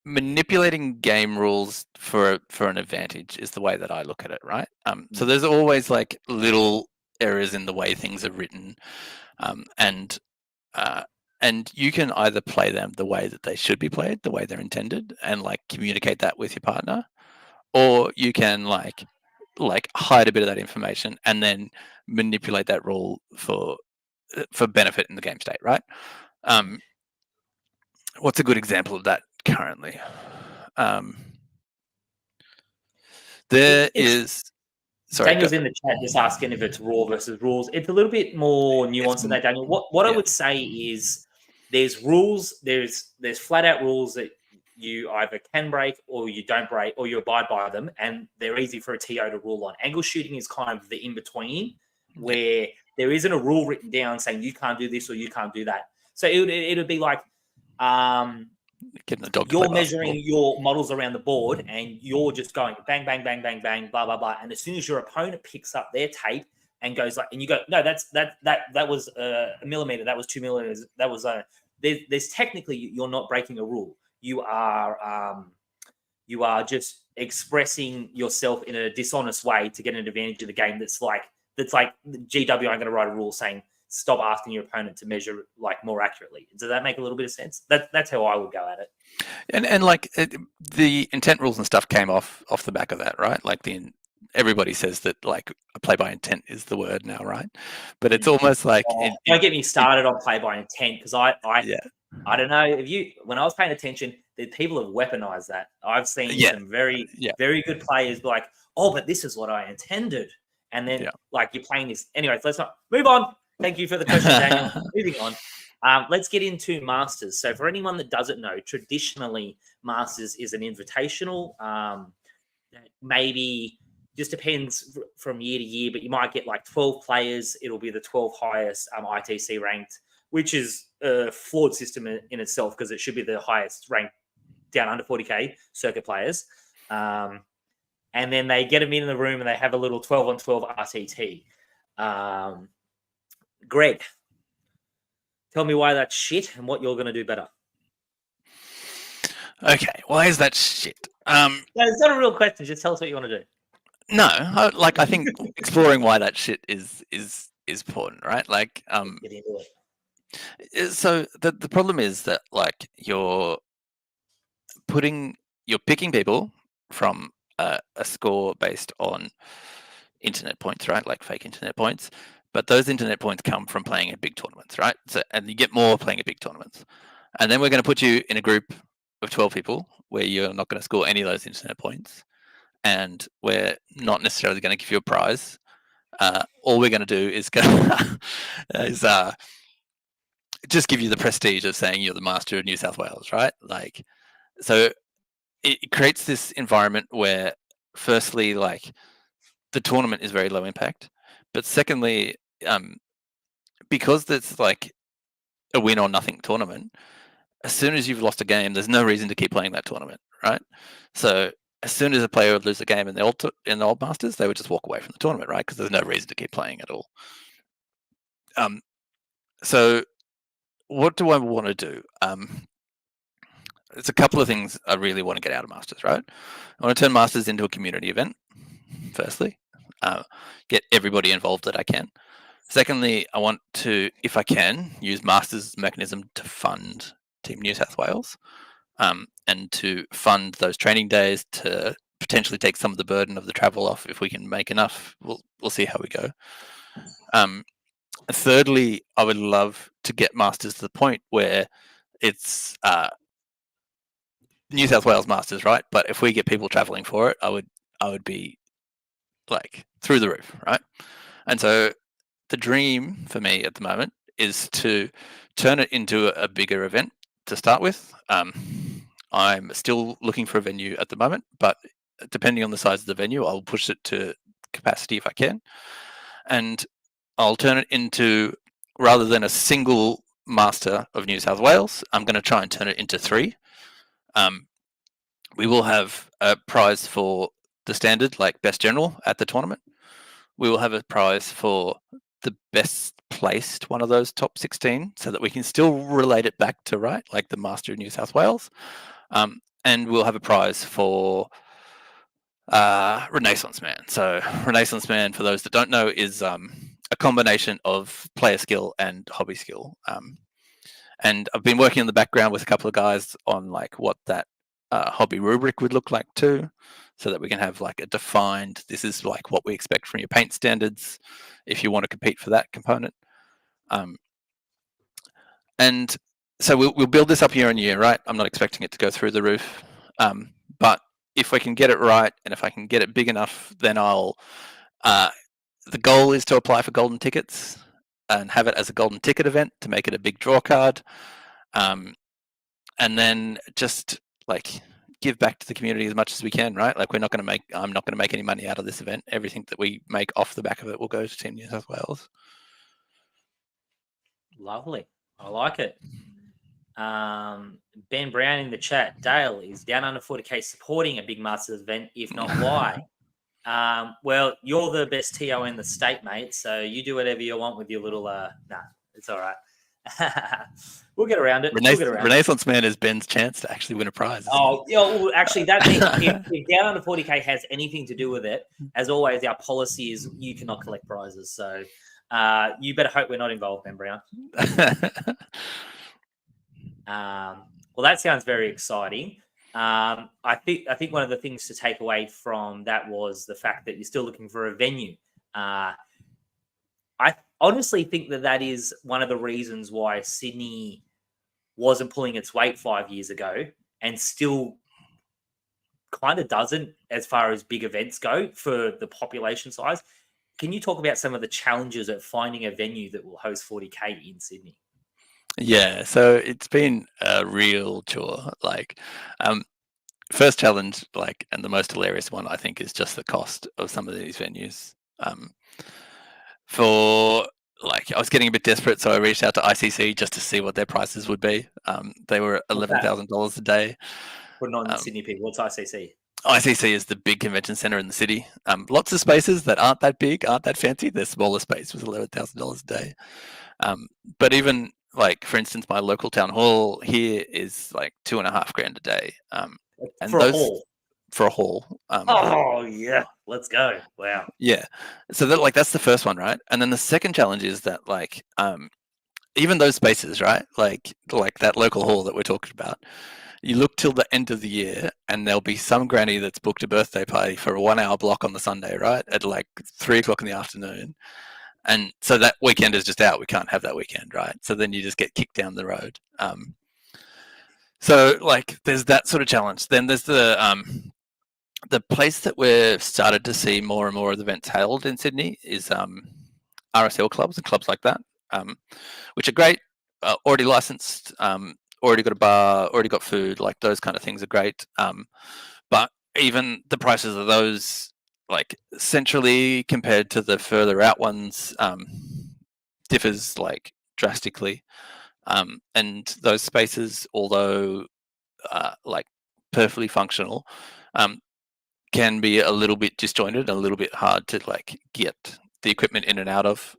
manipulating game rules for an advantage is the way that I look at it, right? So there's always like little errors in the way things are written, and you can either play them the way that they should be played, the way they're intended, and like communicate that with your partner, or you can like hide a bit of that information and then manipulate that rule for benefit in the game state, right? What's a good example of that currently? Daniel's in the chat just asking if it's raw versus rules. It's a little bit more nuanced than that, Daniel. What I would say is there's rules, there's flat out rules that you either can break or you don't break or you abide by them, and they're easy for a TO to rule on. Angle shooting is kind of the in-between where there isn't a rule written down saying you can't do this or you can't do that. So it would be like you're measuring your models around the board and you're just going bang, bang, bang, bang, bang, blah, blah, blah. And as soon as your opponent picks up their tape and goes like, and you go, no, that was a millimeter, that was 2 millimeters, that was there's technically you're not breaking a rule. You are just expressing yourself in a dishonest way to get an advantage of the game. That's like GW. I'm going to write a rule saying stop asking your opponent to measure like more accurately. Does that make a little bit of sense? That's how I would go at it. And like the intent rules and stuff came off the back of that, right? Like everybody says that like a play by intent is the word now, right? But it's almost like don't get me started on play by intent because I don't know if when I was paying attention, the people have weaponized that. I've seen some very good players be like, oh, but this is what I intended, and then like you're playing this. Anyways, let's not move on. Thank you for the question, Daniel. Moving on. Let's get into Masters. So for anyone that doesn't know, traditionally Masters is an invitational. Maybe just depends from year to year, but you might get like 12 players. It'll be the 12 highest ITC ranked, which is a flawed system in itself because it should be the highest ranked down under 40K circuit players. And then they get them in the room and they have a little 12 on 12 RTT. Greg, tell me why that's shit and what you're going to do better. Okay, why is that shit? No, it's not a real question. Just tell us what you want to do. No, I think exploring why that shit is important, right? Like, Get into it. So the problem is that like you're picking people from a score based on internet points, right? Like fake internet points. But those internet points come from playing at big tournaments, right? So, and you get more playing at big tournaments. And then we're going to put you in a group of 12 people where you're not going to score any of those internet points. And we're not necessarily going to give you a prize. All we're going to do is just give you the prestige of saying you're the master of New South Wales, right? Like, so it creates this environment where, firstly, like the tournament is very low impact, but secondly, because it's like a win or nothing tournament, as soon as you've lost a game, there's no reason to keep playing that tournament, right? So as soon as a player would lose a game in the old Masters, they would just walk away from the tournament, right? Because there's no reason to keep playing at all. So what do I want to do? There's a couple of things I really want to get out of Masters, right? I want to turn Masters into a community event, firstly. Get everybody involved that I can. Secondly, I want to, if I can, use Masters mechanism to fund Team New South Wales, and to fund those training days, to potentially take some of the burden of the travel off if we can make enough. We'll see how we go. Thirdly, I would love to get Masters to the point where it's New South Wales Masters, right? But if we get people traveling for it, I would be like through the roof, right? And so the dream for me at the moment is to turn it into a bigger event to start with. I'm still looking for a venue at the moment, but depending on the size of the venue, I'll push it to capacity if I can. And I'll turn it into, rather than a single master of New South Wales, I'm going to try and turn it into 3. We will have a prize for the standard, like best general at the tournament. We will have a prize for the best placed one of those top 16, so that we can still relate it back to, right, like the Master of New South Wales. And we'll have a prize for Renaissance Man. So Renaissance Man, for those that don't know, is a combination of player skill and hobby skill. And I've been working in the background with a couple of guys on like what that hobby rubric would look like too, so that we can have like a defined, this is like what we expect from your paint standards if you want to compete for that component. And so we'll build this up year on year, right? I'm not expecting it to go through the roof. But if we can get it right, and if I can get it big enough, then I'll, the goal is to apply for golden tickets and have it as a golden ticket event to make it a big draw card. And then just like give back to the community as much as we can, right? Like I'm not going to make any money out of this event. Everything that we make off the back of it will go to Team New South Wales. Lovely. I like it. Ben Brown in the chat, Dale, is down under 40K supporting a big Masters event? If not, why? Well, you're the best TO in the state, mate. So you do whatever you want with your little. Nah, it's all right. We'll get around it. Renaissance Man is Ben's chance to actually win a prize. Oh, yeah. Well, actually, that means if down under 40K has anything to do with it, as always, our policy is you cannot collect prizes. So you better hope we're not involved, Ben Brown. Well, that sounds very exciting. I think one of the things to take away from that was the fact that you're still looking for a venue. I honestly think that is one of the reasons why Sydney wasn't pulling its weight 5 years ago and still kind of doesn't as far as big events go for the population size. Can you talk about some of the challenges of finding a venue that will host 40K in Sydney? Yeah, so it's been a real chore. Like, first challenge, like, and the most hilarious one, I think, is just the cost of some of these venues. For like, I was getting a bit desperate, so I reached out to ICC just to see what their prices would be. They were What's that? $11,000 a day. For Um, non-Sydney people, what's ICC? ICC is the big convention center in the city. Lots of spaces that aren't that big, aren't that fancy. Their smaller space was $11,000 a day. But even like, for instance, my local town hall here is like $2.5 grand a day. And For a those hall. for a hall. Oh yeah, let's go! Wow. Yeah. So that, like, that's the first one, right? And then the second challenge is that, like, even those spaces, right? Like that local hall that we're talking about. You look till the end of the year, and there'll be some granny that's booked a birthday party for a 1 hour block on the Sunday, right? At like 3 o'clock in the afternoon. And so that weekend is just out. We can't have that weekend, right? So then you just get kicked down the road. So like, there's that sort of challenge. Then there's the place that we've started to see more and more of the events held in Sydney is RSL clubs and clubs like that, which are great, already licensed, already got a bar, already got food, like those kind of things are great. But even the prices of those, like centrally compared to the further out ones, differs like drastically. And those spaces, although like perfectly functional, can be a little bit disjointed and a little bit hard to like get the equipment in and out of.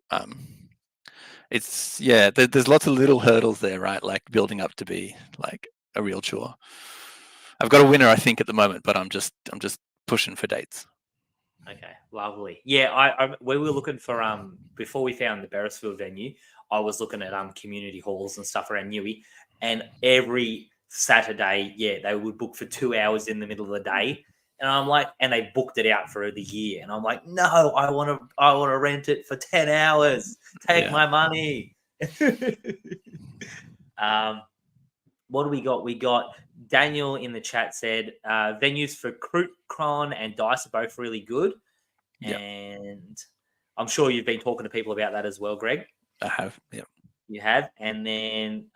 It's there's lots of little hurdles there, right? Like building up to be like a real chore. I've got a winner, I think, at the moment, but I'm just pushing for dates. Okay, lovely. Yeah, we were looking for before we found the Beresfield venue, I was looking at community halls and stuff around Newey, and every Saturday, yeah, they would book for 2 hours in the middle of the day. And I'm like, and they booked it out for the year. And I'm like, no, I want to rent it for 10 hours. Take my money. What do we got? We got Daniel in the chat said venues for Cron and Dice are both really good. Yeah. And I'm sure you've been talking to people about that as well, Greg. I have. Yeah. You have. And then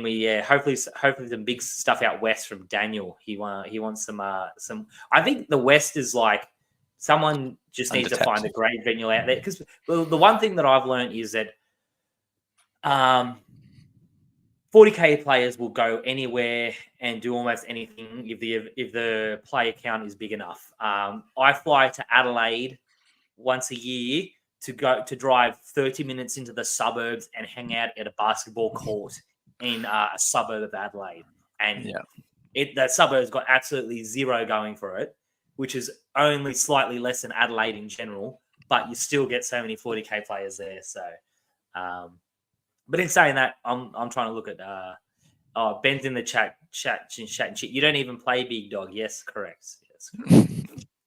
we hopefully some big stuff out west from Daniel. He wants some. I think the west is like someone just needs to find a great venue out there, because the one thing that I've learned is that 40K players will go anywhere and do almost anything if the player count is big enough. I fly to Adelaide once a year to drive 30 minutes into the suburbs and hang out at a basketball court in a suburb of Adelaide. And that suburb's got absolutely zero going for it, which is only slightly less than Adelaide in general, but you still get so many 40K players there. So, but in saying that, I'm trying to look at Ben's in the chat. You don't even play Big Dog. Yes, correct. Yes,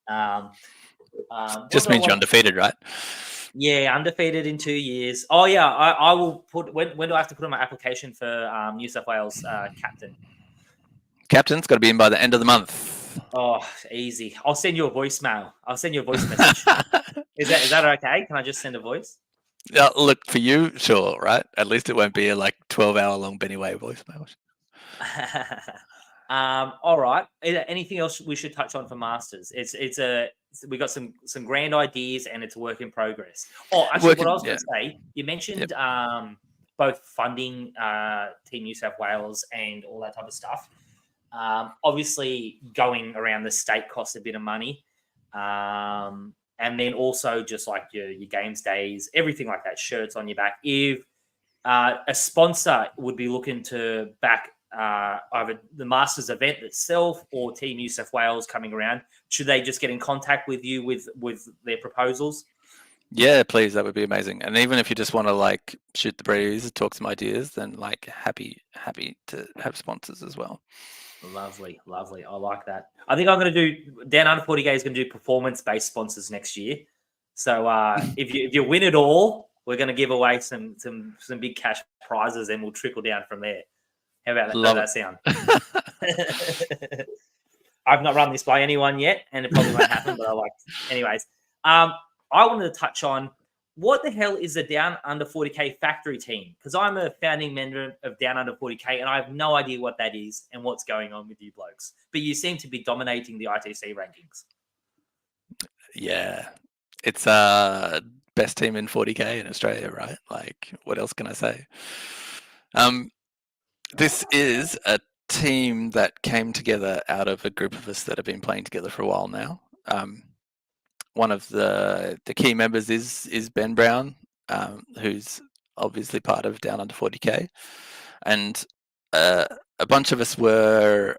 correct. Just means you're undefeated, right? Yeah, undefeated in 2 years. Oh yeah, I will put. When do I have to put in my application for New South Wales captain? Captain's got to be in by the end of the month. Oh, easy. I'll send you a voicemail. I'll send you a voice message. Is that okay? Can I just send a voice? Look, for you, sure, right? At least it won't be a like 12-hour long Benny Way voicemail. All right. Anything else we should touch on for Masters? We got some grand ideas, and it's a work in progress. Oh, actually, what I was going to say, you mentioned both funding Team New South Wales and all that type of stuff. Obviously, going around the state costs a bit of money. And then also just like your games days, everything like that, shirts on your back. If a sponsor would be looking to back either the Masters event itself or Team New South Wales coming around, should they just get in contact with you with their proposals? Yeah, please, that would be amazing. And even if you just want to like shoot the breeze, talk some ideas, then like happy to have sponsors as well. Lovely. I like that. I think I'm going to do Dan Under 40K is going to do performance-based sponsors next year. So if you win it all, we're going to give away some big cash prizes, and we'll trickle down from there. How about that? How does that sound? I've not run this by anyone yet, and it probably won't happen, but I like it. Anyways, I wanted to touch on what the hell is a Down Under 40K factory team? Because I'm a founding member of Down Under 40K, and I have no idea what that is and what's going on with you blokes. But you seem to be dominating the ITC rankings. Yeah, it's best team in 40K in Australia, right? Like, what else can I say? This is a team that came together out of a group of us that have been playing together for a while now. One of the key members is Ben Brown, who's obviously part of Down Under 40K, and a bunch of us were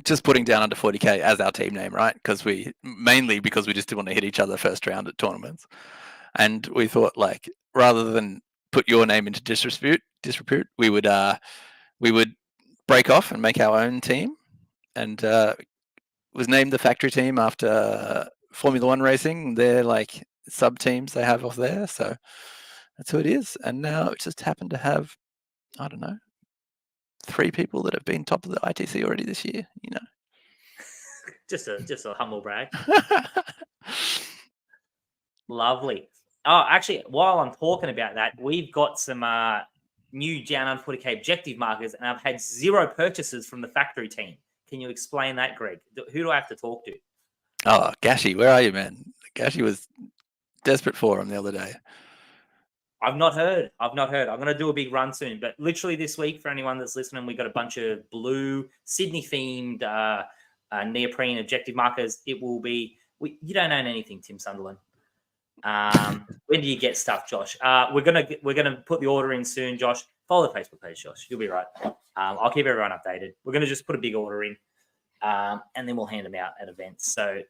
just putting Down Under 40K as our team name, right? Because we just didn't want to hit each other first round at tournaments, and we thought, like, rather than put your name into disrepute, we would break off and make our own team, and was named the factory team after Formula One racing. They're like sub teams they have off there, so that's who it is. And now it just happened to have, I don't know, 3 people that have been top of the ITC already this year. You know, just a humble brag. Lovely. Oh, actually, while I'm talking about that, we've got some new Down Under 40K objective markers, and I've had 0 purchases from the factory team. Can you explain that, Greg? Who do I have to talk to? Oh, Gashi, where are you, man? Gashi was desperate for him the other day. I've not heard. I'm going to do a big run soon, but literally this week, for anyone that's listening, we got a bunch of blue Sydney-themed neoprene objective markers. It will be. You don't own anything, Tim Sunderland. When do you get stuff, Josh? We're gonna put the order in soon, Josh. Follow the Facebook page, Josh. You'll be right. I'll keep everyone updated. We're gonna just put a big order in, and then we'll hand them out at events. So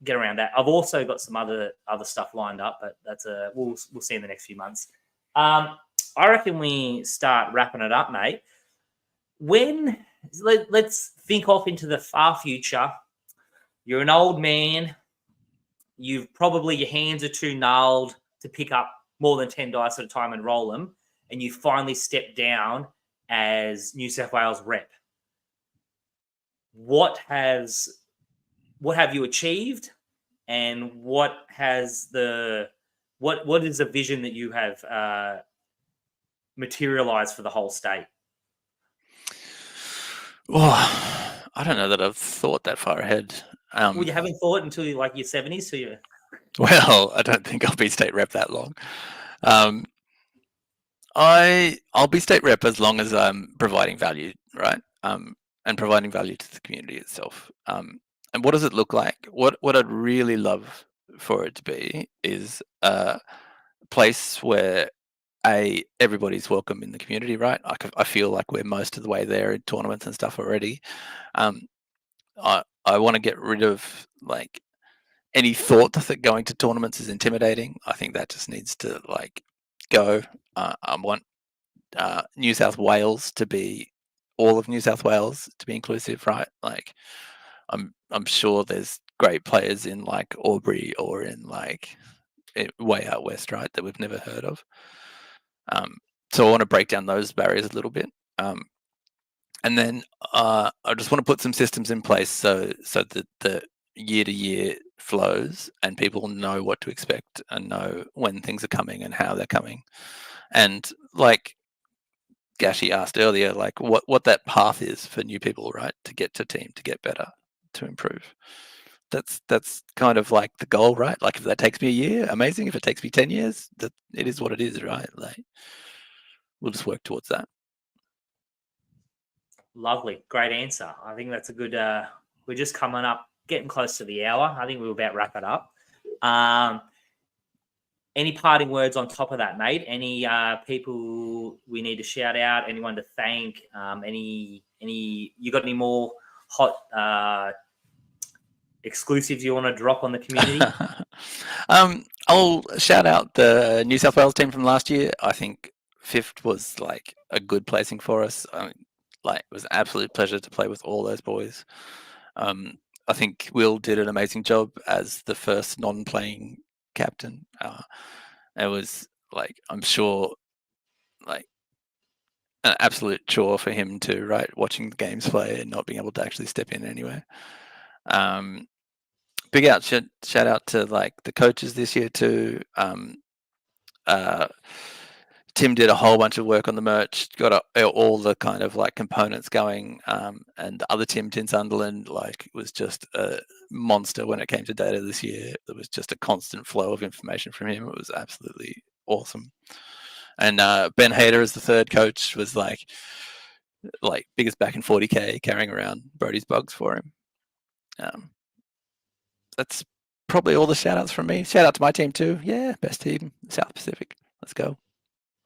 get around that. I've also got some other stuff lined up, but that's we'll see in the next few months. I reckon we start wrapping it up, mate. Let's think off into the far future. You're an old man. You've probably, your hands are too gnarled to pick up more than 10 dice at a time and roll them, and you finally step down as New South Wales rep. What have you achieved, and what is the vision that you have materialized for the whole state? Oh, I don't know that I've thought that far ahead. Well, you haven't thought until you're like your 70s, so you. Well, I don't think I'll be state rep that long. I'll be state rep as long as I'm providing value, right? And providing value to the community itself. And what does it look like? What I'd really love for it to be is a place where everybody's welcome in the community, right? I feel like we're most of the way there in tournaments and stuff already. I want to get rid of like any thought that going to tournaments is intimidating. I think that just needs to like go. I want New South Wales to be all of New South Wales to be inclusive, right? Like I'm sure there's great players in like Albury or in like way out west, right, that we've never heard of. So I want to break down those barriers a little bit. And then I just want to put some systems in place so that the year-to-year flows and people know what to expect and know when things are coming and how they're coming. And like Gashi asked earlier, like what that path is for new people, right, to get to team, to get better, to improve. That's kind of like the goal, right? Like if that takes me a year, amazing. If it takes me 10 years, that it is what it is, right? Like we'll just work towards that. Lovely. Great answer. I think that's a good, we're just coming up, getting close to the hour. I think we'll about wrap it up. Any parting words on top of that, mate? Any people we need to shout out? Anyone to thank? You got any more hot exclusives you want to drop on the community? I'll shout out the New South Wales team from last year. I think 5th was like a good placing for us. Like it was an absolute pleasure to play with all those boys. I think Will did an amazing job as the first non-playing captain. It was like, I'm sure, like an absolute chore for him to, right, watching the games play and not being able to actually step in anyway. Big shout out to like the coaches this year too. Tim did a whole bunch of work on the merch, got all the kind of like components going, and the other Tim Sunderland like was just a monster when it came to data this year. There was just a constant flow of information from him. It was absolutely awesome. And Ben Hayter as the third coach was like biggest back in 40K, carrying around Brody's bugs for him. That's probably all the shout outs from me. Shout out to my team too. Yeah, best team, South Pacific. Let's go.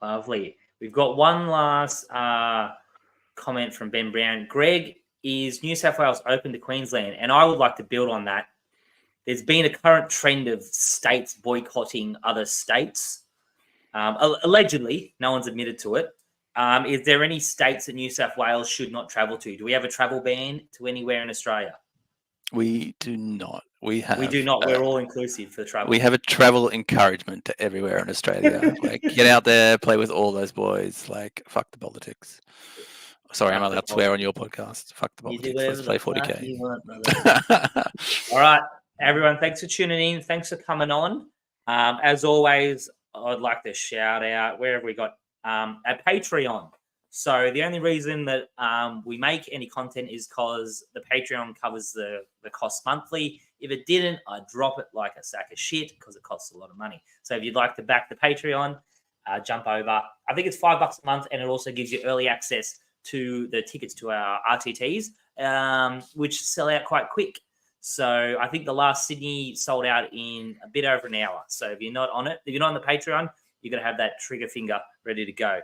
Lovely. We've got one last comment from Ben Brown. Greg, is New South Wales open to Queensland? And I would like to build on that. There's been a current trend of states boycotting other states. Allegedly, no one's admitted to it. Is there any states that New South Wales should not travel to? Do we have a travel ban to anywhere in Australia? We do not. We do not. We're all inclusive for travel. We have a travel encouragement to everywhere in Australia. Like, get out there, play with all those boys. Like, fuck the politics. Sorry, I'm allowed to swear on your podcast. Fuck the politics. Let's play 40K. All right, everyone. Thanks for tuning in. Thanks for coming on. As always, I'd like to shout out, where have we got? A Patreon. So the only reason that we make any content is because the Patreon covers the cost monthly. If it didn't, I'd drop it like a sack of shit because it costs a lot of money. So if you'd like to back the Patreon, jump over. I think it's $5 a month, and it also gives you early access to the tickets to our RTTs, which sell out quite quick. So I think the last Sydney sold out in a bit over an hour. So if you're not on it, if you're not on the Patreon, you're going to have that trigger finger ready to go.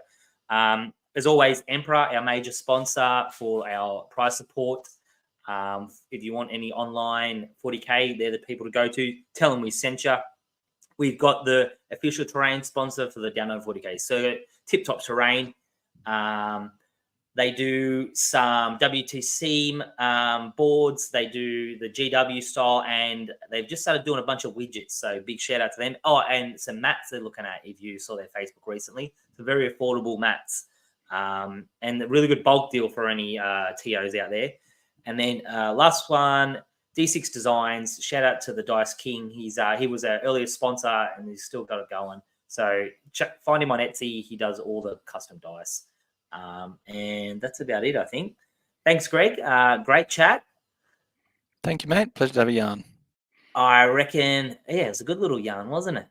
As always, Emperor, our major sponsor for our prize support. If you want any online 40K, they're the people to go to. Tell them we sent you. We've got the official terrain sponsor for the Down Under 40K circuit, Tip Top Terrain. They do some WTC boards. They do the GW style, and they've just started doing a bunch of widgets. So big shout out to them. Oh, and some mats they're looking at if you saw their Facebook recently. So very affordable mats. And a really good bulk deal for any TOs out there. And then last one, D6 Designs. Shout out to the Dice King. He was our earliest sponsor, and he's still got it going. So find him on Etsy. He does all the custom dice. And that's about it, I think. Thanks, Greg. Great chat. Thank you, mate. Pleasure to have a yarn. I reckon, yeah, it was a good little yarn, wasn't it?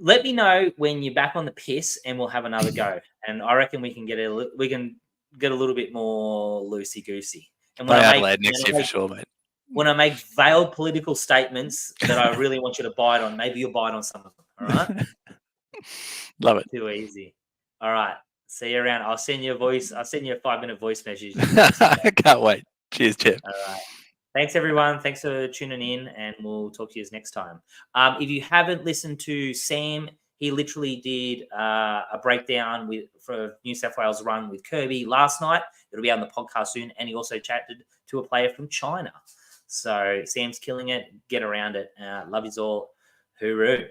Let me know when you're back on the piss, and we'll have another go. And I reckon we can get a little bit more loosey goosey. And when Adelaide next year for sure, mate. When I make veiled political statements that I really want you to bite on, maybe you'll bite on some of them. All right. Love it. Too easy. All right. See you around. I'll send you a 5-minute voice message. Can't wait. Cheers, Chip. All right. Thanks, everyone. Thanks for tuning in, and we'll talk to you next time. If you haven't listened to Sam, he literally did a breakdown for New South Wales run with Kirby last night. It'll be on the podcast soon, and he also chatted to a player from China. So Sam's killing it. Get around it. Love yous all. Hooroo.